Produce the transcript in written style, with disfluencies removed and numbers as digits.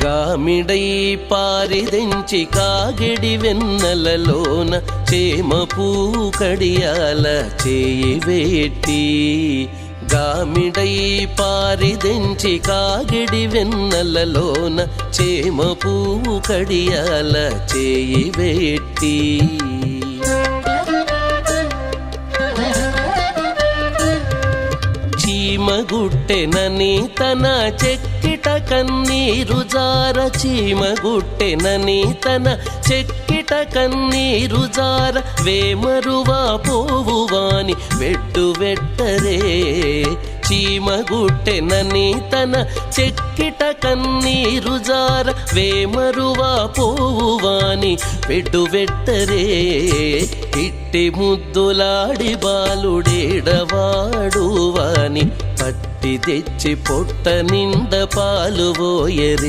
గామిడై పారిదెంచి కాగిడి వెన్నెలలోన చేమపూ కడియాల చేయి వేట్టి గామిడై పారిదెంచి కాగిడి వెన్నెలలోన చేమపూ కడియాల చేయి వేట్టి చీమగుట్టెనని తన చెక్కిట కన్నీరు జార చీమగుట్టెనని తన చెక్కిట కన్నీరు జార వేమరువా పోవువాని వెట్టు వెట్టరే చీమగుట్టెనని తన చెక్కిట కన్నీరు జార వేమరువా పోవువాని వెట్టు వెట్టరే ఇట్టి ముద్దులాడి బాలుడేడవాడువాని పట్టి తెచ్చి పొట్ట నిండ పాలు పోయరే